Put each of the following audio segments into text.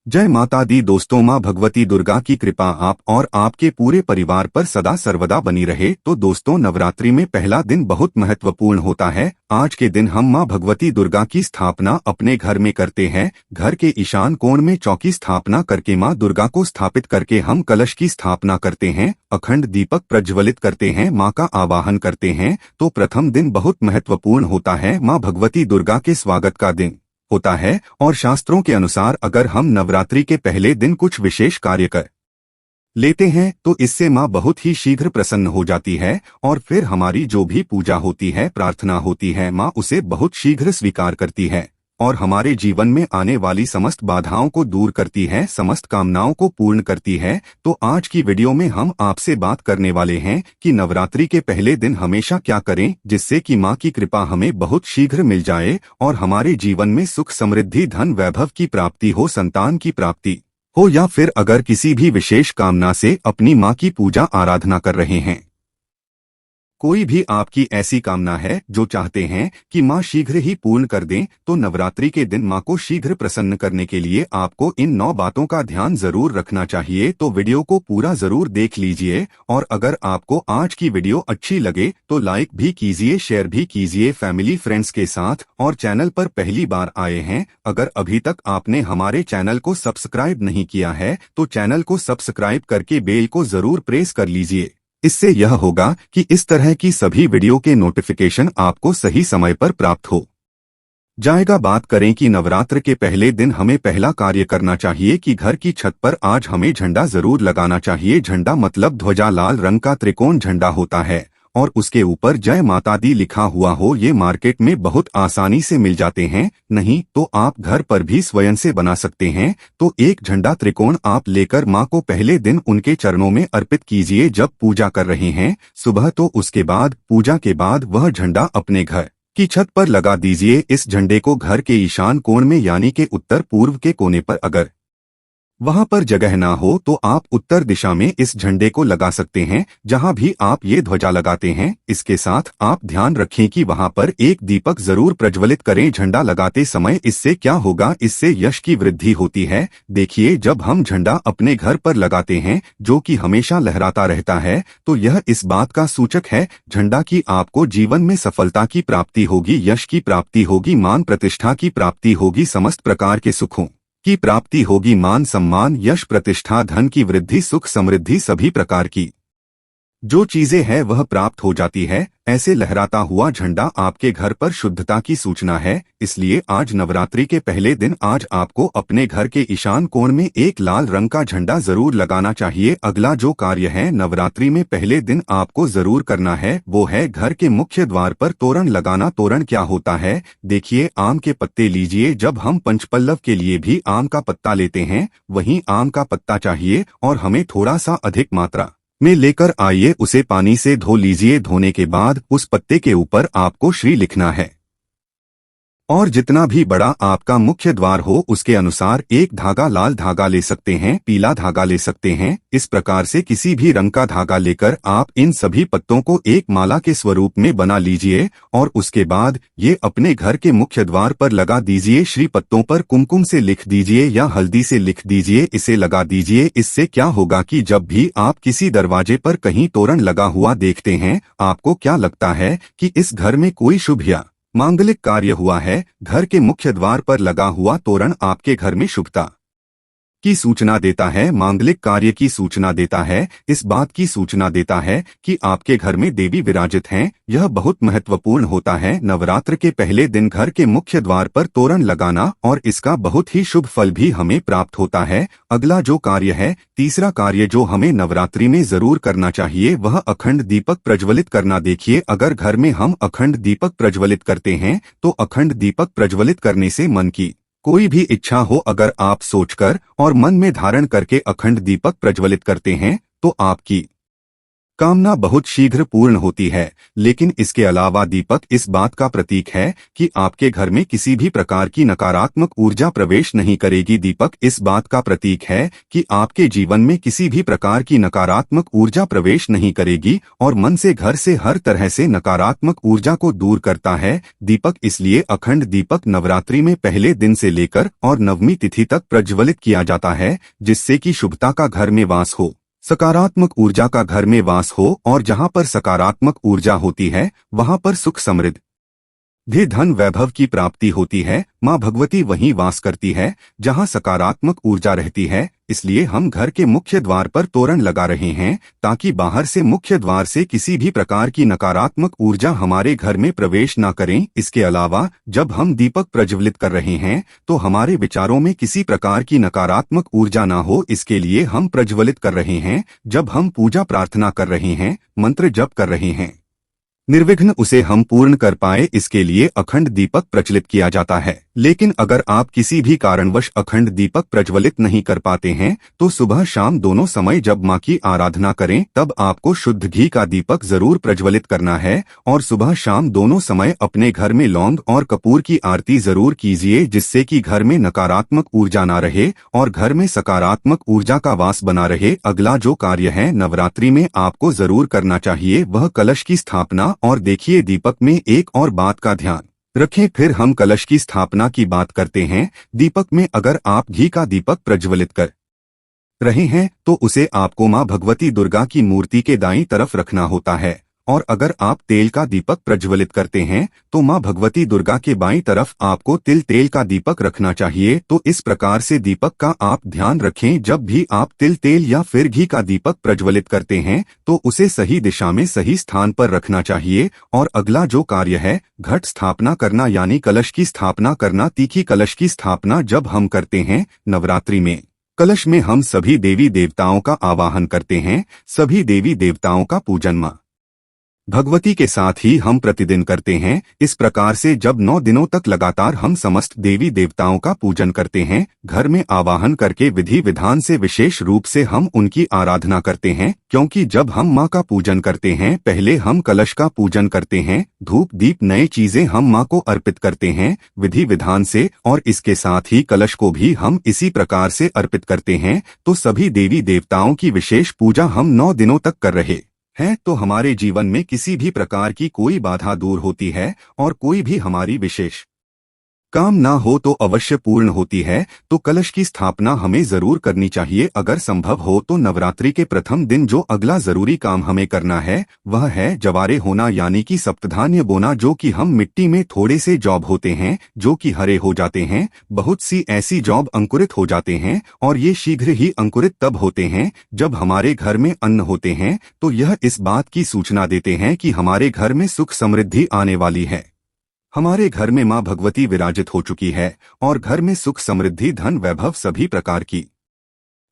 जय माता दी दोस्तों, माँ भगवती दुर्गा की कृपा आप और आपके पूरे परिवार पर सदा सर्वदा बनी रहे। तो दोस्तों, नवरात्रि में पहला दिन बहुत महत्वपूर्ण होता है। आज के दिन हम माँ भगवती दुर्गा की स्थापना अपने घर में करते हैं। घर के ईशान कोण में चौकी स्थापना करके माँ दुर्गा को स्थापित करके हम कलश की स्थापना करते हैं, अखंड दीपक प्रज्वलित करते हैं, माँ का आवाहन करते हैं। तो प्रथम दिन बहुत महत्वपूर्ण होता है, माँ भगवती दुर्गा के स्वागत का दिन होता है। और शास्त्रों के अनुसार अगर हम नवरात्रि के पहले दिन कुछ विशेष कार्य कर लेते हैं तो इससे माँ बहुत ही शीघ्र प्रसन्न हो जाती है और फिर हमारी जो भी पूजा होती है, प्रार्थना होती है, माँ उसे बहुत शीघ्र स्वीकार करती है और हमारे जीवन में आने वाली समस्त बाधाओं को दूर करती है, समस्त कामनाओं को पूर्ण करती है। तो आज की वीडियो में हम आपसे बात करने वाले हैं कि नवरात्रि के पहले दिन हमेशा क्या करें जिससे कि माँ की कृपा हमें बहुत शीघ्र मिल जाए और हमारे जीवन में सुख, समृद्धि, धन, वैभव की प्राप्ति हो, संतान की प्राप्ति हो, या फिर अगर किसी भी विशेष कामना से अपनी माँ की पूजा आराधना कर रहे हैं, कोई भी आपकी ऐसी कामना है जो चाहते हैं कि माँ शीघ्र ही पूर्ण कर दें, तो नवरात्रि के दिन माँ को शीघ्र प्रसन्न करने के लिए आपको इन 9 बातों का ध्यान जरूर रखना चाहिए। तो वीडियो को पूरा जरूर देख लीजिए और अगर आपको आज की वीडियो अच्छी लगे तो लाइक भी कीजिए, शेयर भी कीजिए फैमिली फ्रेंड्स के साथ। और चैनल पर पहली बार आए हैं, अगर अभी तक आपने हमारे चैनल को सब्सक्राइब नहीं किया है तो चैनल को सब्सक्राइब करके बेल को जरूर प्रेस कर लीजिए। इससे यह होगा कि इस तरह की सभी वीडियो के नोटिफिकेशन आपको सही समय पर प्राप्त हो जाएगा। बात करें कि नवरात्र के पहले दिन हमें पहला कार्य करना चाहिए कि घर की छत पर आज हमें झंडा जरूर लगाना चाहिए। झंडा मतलब ध्वजा, लाल रंग का त्रिकोण झंडा होता है और उसके ऊपर जय माता दी लिखा हुआ हो। ये मार्केट में बहुत आसानी से मिल जाते हैं, नहीं तो आप घर पर भी स्वयं से बना सकते हैं। तो एक झंडा त्रिकोण आप लेकर माँ को पहले दिन उनके चरणों में अर्पित कीजिए जब पूजा कर रहे हैं सुबह। तो उसके बाद पूजा के बाद वह झंडा अपने घर की छत पर लगा दीजिए। इस झंडे को घर के ईशान कोण में यानी के उत्तर पूर्व के कोने पर, अगर वहां पर जगह ना हो तो आप उत्तर दिशा में इस झंडे को लगा सकते हैं, जहां भी आप ये ध्वजा लगाते हैं। इसके साथ आप ध्यान रखें कि वहां पर एक दीपक जरूर प्रज्वलित करें झंडा लगाते समय। इससे क्या होगा, इससे यश की वृद्धि होती है। देखिए, जब हम झंडा अपने घर पर लगाते हैं जो कि हमेशा लहराता रहता है, तो यह इस बात का सूचक है झंडा की आपको जीवन में सफलता की प्राप्ति होगी, यश की प्राप्ति होगी, मान प्रतिष्ठा की प्राप्ति होगी, समस्त प्रकार के सुखों की प्राप्ति होगी, मान सम्मान, यश, प्रतिष्ठा, धन की वृद्धि, सुख, समृद्धि, सभी प्रकार की जो चीजें हैं वह प्राप्त हो जाती है। ऐसे लहराता हुआ झंडा आपके घर पर शुद्धता की सूचना है। इसलिए आज नवरात्रि के पहले दिन आज आपको अपने घर के ईशान कोण में एक लाल रंग का झंडा जरूर लगाना चाहिए। अगला जो कार्य है नवरात्रि में पहले दिन आपको जरूर करना है वो है घर के मुख्य द्वार पर तोरण लगाना। तोरण क्या होता है, देखिए, आम के पत्ते लीजिए। जब हम पंचपल्लव के लिए भी आम का पत्ता लेते हैं, वहीं आम का पत्ता चाहिए और हमें थोड़ा सा अधिक मात्रा में लेकर आइए। उसे पानी से धो लीजिए। धोने के बाद उस पत्ते के ऊपर आपको श्री लिखना है और जितना भी बड़ा आपका मुख्य द्वार हो उसके अनुसार एक धागा, लाल धागा ले सकते हैं, पीला धागा ले सकते हैं। इस प्रकार से किसी भी रंग का धागा लेकर आप इन सभी पत्तों को एक माला के स्वरूप में बना लीजिए और उसके बाद ये अपने घर के मुख्य द्वार पर लगा दीजिए। श्री पत्तों पर कुमकुम से लिख दीजिए या हल्दी से लिख दीजिए, इसे लगा दीजिए। इससे क्या होगा कि जब भी आप किसी दरवाजे पर कहीं तोरण लगा हुआ देखते हैं, आपको क्या लगता है कि इस घर में कोई शुभ या मांगलिक कार्य हुआ है। घर के मुख्य द्वार पर लगा हुआ तोरण आपके घर में शुभता की सूचना देता है, मांगलिक कार्य की सूचना देता है, इस बात की सूचना देता है कि आपके घर में देवी विराजित हैं। यह बहुत महत्वपूर्ण होता है नवरात्र के पहले दिन घर के मुख्य द्वार पर तोरण लगाना और इसका बहुत ही शुभ फल भी हमें प्राप्त होता है। अगला जो कार्य है, तीसरा कार्य जो हमें नवरात्रि में जरूर करना चाहिए वह अखंड दीपक प्रज्वलित करना। देखिए, अगर घर में हम अखंड दीपक प्रज्वलित करते हैं तो अखंड दीपक प्रज्वलित करने से मन की कोई भी इच्छा हो, अगर आप सोचकर और मन में धारण करके अखंड दीपक प्रज्वलित करते हैं तो आपकी कामना बहुत शीघ्र पूर्ण होती है, लेकिन इसके अलावा दीपक इस बात का प्रतीक है कि आपके घर में किसी भी प्रकार की नकारात्मक ऊर्जा प्रवेश नहीं करेगी। दीपक इस बात का प्रतीक है कि आपके जीवन में किसी भी प्रकार की नकारात्मक ऊर्जा प्रवेश नहीं करेगी और मन से, घर से, हर तरह से नकारात्मक ऊर्जा को दूर करता है। दीपक इसलिए अखंड दीपक नवरात्रि में पहले दिन से लेकर और नवमी तिथि तक प्रज्वलित किया जाता है, जिससे कि शुभता का घर में वास हो, सकारात्मक ऊर्जा का घर में वास हो, और जहां पर सकारात्मक ऊर्जा होती है वहां पर सुख, समृद्धि, धन, वैभव की प्राप्ति होती है। मां भगवती वहीं वास करती है जहां सकारात्मक ऊर्जा रहती है। इसलिए हम घर के मुख्य द्वार पर तोरण लगा रहे हैं ताकि बाहर से, मुख्य द्वार से किसी भी प्रकार की नकारात्मक ऊर्जा हमारे घर में प्रवेश न करें। इसके अलावा जब हम दीपक प्रज्वलित कर रहे हैं तो हमारे विचारों में किसी प्रकार की नकारात्मक ऊर्जा न हो, इसके लिए हम प्रज्वलित कर रहे हैं। जब हम पूजा प्रार्थना कर रहे हैं, मंत्र जप कर रहे हैं, निर्विघ्न उसे हम पूर्ण कर पाए, इसके लिए अखंड दीपक प्रज्वलित किया जाता है। लेकिन अगर आप किसी भी कारणवश अखंड दीपक प्रज्वलित नहीं कर पाते हैं तो सुबह शाम दोनों समय जब मां की आराधना करें तब आपको शुद्ध घी का दीपक जरूर प्रज्वलित करना है, और सुबह शाम दोनों समय अपने घर में लौंग और कपूर की आरती जरूर कीजिए, जिससे कि घर में नकारात्मक ऊर्जा ना रहे और घर में सकारात्मक ऊर्जा का वास बना रहे। अगला जो कार्य है नवरात्रि में आपको जरूर करना चाहिए वह कलश की स्थापना। और देखिए, दीपक में एक और बात का ध्यान रखें, फिर हम कलश की स्थापना की बात करते हैं। दीपक में अगर आप घी का दीपक प्रज्वलित कर रहे हैं तो उसे आपको मां भगवती दुर्गा की मूर्ति के दाईं तरफ रखना होता है, और अगर आप तेल का दीपक प्रज्वलित करते हैं तो मां भगवती दुर्गा के बाईं तरफ आपको तेल का दीपक रखना चाहिए। तो इस प्रकार से दीपक का आप ध्यान रखें, जब भी आप तेल या फिर घी का दीपक प्रज्वलित करते हैं तो उसे सही दिशा में, सही स्थान पर रखना चाहिए। और अगला जो कार्य है घट स्थापना करना, यानी कलश की स्थापना करना। तीखी कलश की स्थापना जब हम करते हैं नवरात्रि में, कलश में हम सभी देवी देवताओं का आवाहन करते हैं, सभी देवी देवताओं का पूजन मां भगवती के साथ ही हम प्रतिदिन करते हैं। इस प्रकार से जब 9 दिनों तक लगातार हम समस्त देवी देवताओं का पूजन करते हैं, घर में आवाहन करके विधि विधान से विशेष रूप से हम उनकी आराधना करते हैं, क्योंकि जब हम मां का पूजन करते हैं पहले हम कलश का पूजन करते हैं, धूप दीप नए चीजें हम मां को अर्पित करते हैं विधि विधान से, और इसके साथ ही कलश को भी हम इसी प्रकार से अर्पित करते हैं। तो सभी देवी देवताओं की विशेष पूजा हम 9 दिनों तक कर रहे है, तो हमारे जीवन में किसी भी प्रकार की कोई बाधा दूर होती है और कोई भी हमारी विशेष काम ना हो तो अवश्य पूर्ण होती है। तो कलश की स्थापना हमें जरूर करनी चाहिए। अगर संभव हो तो नवरात्रि के प्रथम दिन जो अगला जरूरी काम हमें करना है वह है जवारे होना, यानी कि सप्तधान्य बोना, जो कि हम मिट्टी में थोड़े से जॉब होते हैं जो कि हरे हो जाते हैं। बहुत सी ऐसी जॉब अंकुरित हो जाते हैं और ये शीघ्र ही अंकुरित तब होते हैं जब हमारे घर में अन्न होते हैं। तो यह इस बात की सूचना देते हैं कि हमारे घर में सुख समृद्धि आने वाली है, हमारे घर में मां भगवती विराजित हो चुकी है और घर में सुख समृद्धि धन वैभव सभी प्रकार की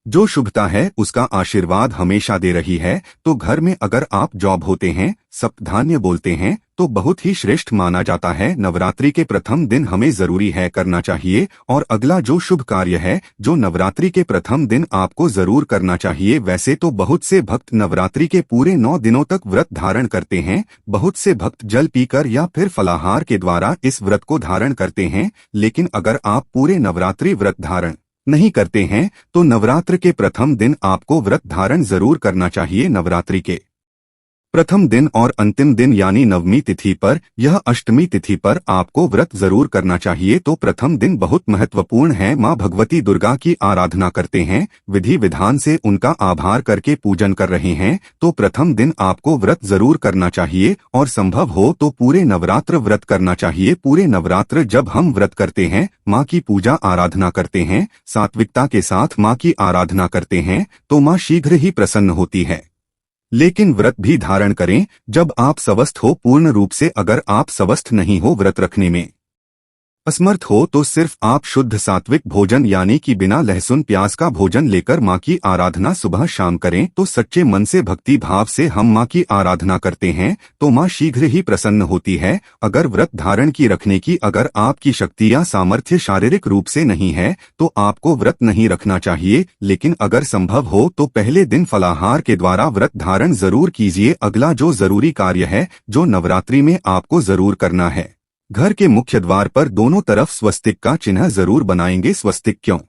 जो शुभता है उसका आशीर्वाद हमेशा दे रही है। तो घर में अगर आप जॉब होते हैं, सप्तधान्य बोलते हैं तो बहुत ही श्रेष्ठ माना जाता है। नवरात्रि के प्रथम दिन हमें जरूरी है करना चाहिए। और अगला जो शुभ कार्य है जो नवरात्रि के प्रथम दिन आपको जरूर करना चाहिए, वैसे तो बहुत से भक्त नवरात्रि के पूरे 9 दिनों तक व्रत धारण करते हैं, बहुत से भक्त जल पीकर या फिर फलाहार के द्वारा इस व्रत को धारण करते हैं। लेकिन अगर आप पूरे नवरात्रि व्रत धारण नहीं करते हैं तो नवरात्र के प्रथम दिन आपको व्रत धारण जरूर करना चाहिए। नवरात्रि के प्रथम दिन और अंतिम दिन यानी नवमी तिथि पर, यह अष्टमी तिथि पर आपको व्रत जरूर करना चाहिए। तो प्रथम दिन बहुत महत्वपूर्ण है, मां भगवती दुर्गा की आराधना करते हैं, विधि विधान से उनका आभार करके पूजन कर रहे हैं। तो प्रथम दिन आपको व्रत जरूर करना चाहिए और संभव हो तो पूरे नवरात्र व्रत करना चाहिए। पूरे नवरात्र जब हम व्रत करते हैं, मां की पूजा आराधना करते हैं, सात्विकता के साथ मां की आराधना करते हैं तो मां शीघ्र ही प्रसन्न होती है। लेकिन व्रत भी धारण करें जब आप स्वस्थ हो पूर्ण रूप से। अगर आप स्वस्थ नहीं हो व्रत रखने में असमर्थ हो तो सिर्फ आप शुद्ध सात्विक भोजन यानी कि बिना लहसुन प्याज का भोजन लेकर माँ की आराधना सुबह शाम करें तो सच्चे मन से भक्ति भाव से हम माँ की आराधना करते हैं तो माँ शीघ्र ही प्रसन्न होती है। अगर व्रत धारण की रखने की अगर आपकी शक्ति या सामर्थ्य शारीरिक रूप से नहीं है तो आपको व्रत नहीं रखना चाहिए, लेकिन अगर संभव हो तो पहले दिन फलाहार के द्वारा व्रत धारण जरूर कीजिए। अगला जो जरूरी कार्य है जो नवरात्रि में आपको जरूर करना है, घर के मुख्य द्वार पर दोनों तरफ स्वस्तिक का चिन्ह जरूर बनाएंगे। स्वस्तिक क्यों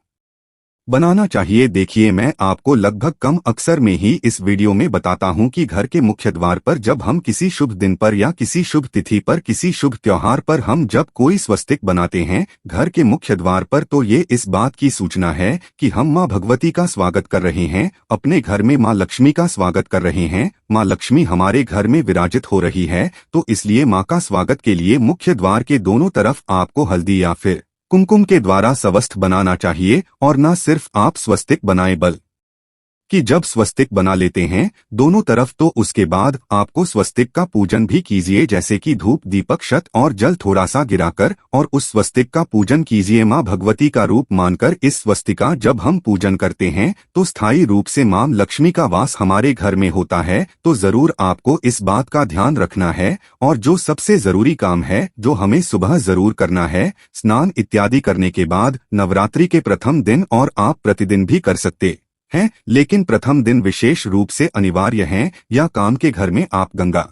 बनाना चाहिए, देखिए मैं आपको लगभग कम अक्सर में ही इस वीडियो में बताता हूं कि घर के मुख्य द्वार पर जब हम किसी शुभ दिन पर या किसी शुभ तिथि पर किसी शुभ त्योहार पर हम जब कोई स्वस्तिक बनाते हैं घर के मुख्य द्वार पर, तो ये इस बात की सूचना है कि हम माँ भगवती का स्वागत कर रहे हैं, अपने घर में माँ लक्ष्मी का स्वागत कर रहे हैं। माँ लक्ष्मी हमारे घर में विराजित हो रही है, तो इसलिए माँ का स्वागत के लिए मुख्य द्वार के दोनों तरफ आपको हल्दी या फिर कुमकुम के द्वारा स्वस्थ बनाना चाहिए। और न सिर्फ आप स्वस्तिक बनाएं बल्कि जब स्वस्तिक बना लेते हैं दोनों तरफ तो उसके बाद आपको स्वस्तिक का पूजन भी कीजिए, जैसे कि धूप दीपक शत और जल थोड़ा सा गिराकर और उस स्वस्तिक का पूजन कीजिए। माँ भगवती का रूप मानकर इस स्वस्तिका जब हम पूजन करते हैं तो स्थायी रूप से माँ लक्ष्मी का वास हमारे घर में होता है, तो जरूर आपको इस बात का ध्यान रखना है। और जो सबसे जरूरी काम है जो हमें सुबह जरूर करना है, स्नान इत्यादि करने के बाद नवरात्रि के प्रथम दिन, और आप प्रतिदिन भी कर सकते हैं लेकिन प्रथम दिन विशेष रूप से अनिवार्य है, या काम के घर में आप गंगा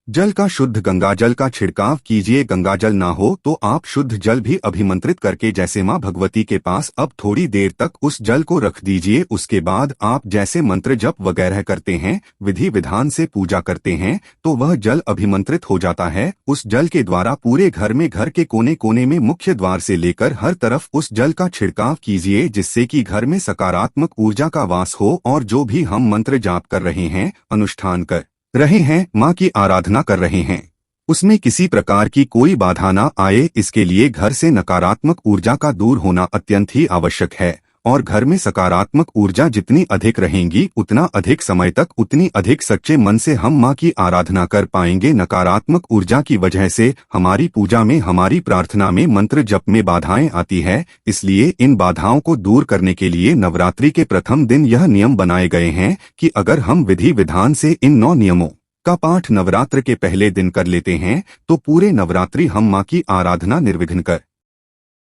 जल का शुद्ध गंगा जल का छिड़काव कीजिए। गंगा जल ना हो तो आप शुद्ध जल भी अभिमंत्रित करके जैसे माँ भगवती के पास अब थोड़ी देर तक उस जल को रख दीजिए। उसके बाद आप जैसे मंत्र जप वगैरह करते हैं, विधि विधान से पूजा करते हैं, तो वह जल अभिमंत्रित हो जाता है। उस जल के द्वारा पूरे घर में घर के कोने कोने में मुख्य द्वार से लेकर हर तरफ उस जल का छिड़काव कीजिए, जिससे कि घर में सकारात्मक ऊर्जा का वास हो। और जो भी हम मंत्र जाप कर रहे हैं, अनुष्ठान कर रहे हैं, माँ की आराधना कर रहे हैं, उसमें किसी प्रकार की कोई बाधा ना आए, इसके लिए घर से नकारात्मक ऊर्जा का दूर होना अत्यंत ही आवश्यक है। और घर में सकारात्मक ऊर्जा जितनी अधिक रहेंगी उतना अधिक समय तक उतनी अधिक सच्चे मन से हम माँ की आराधना कर पाएंगे। नकारात्मक ऊर्जा की वजह से हमारी पूजा में हमारी प्रार्थना में मंत्र जप में बाधाएं आती है, इसलिए इन बाधाओं को दूर करने के लिए नवरात्रि के प्रथम दिन यह नियम बनाए गए हैं कि अगर हम विधि विधान से इन 9 नियमों का पाठ नवरात्र के पहले दिन कर लेते हैं तो पूरे नवरात्रि हम माँ की आराधना निर्विघ्न कर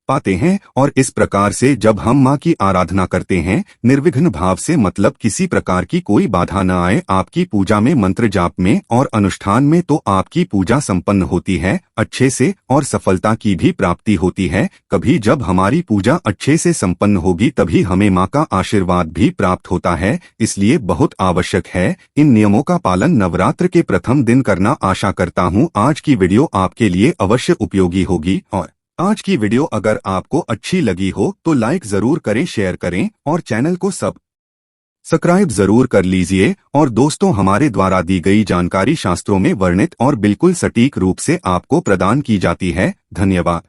पाते हैं। और इस प्रकार से जब हम माँ की आराधना करते हैं निर्विघ्न भाव से, मतलब किसी प्रकार की कोई बाधा न आए आपकी पूजा में, मंत्र जाप में और अनुष्ठान में, तो आपकी पूजा संपन्न होती है अच्छे से और सफलता की भी प्राप्ति होती है। कभी जब हमारी पूजा अच्छे से संपन्न होगी तभी हमें माँ का आशीर्वाद भी प्राप्त होता है, इसलिए बहुत आवश्यक है इन नियमों का पालन नवरात्र के प्रथम दिन करना। आशा करता हूँ आज की वीडियो आपके लिए अवश्य उपयोगी होगी, और आज की वीडियो अगर आपको अच्छी लगी हो तो लाइक जरूर करें, शेयर करें और चैनल को सब्सक्राइब जरूर कर लीजिए। और दोस्तों, हमारे द्वारा दी गई जानकारी शास्त्रों में वर्णित और बिल्कुल सटीक रूप से आपको प्रदान की जाती है। धन्यवाद।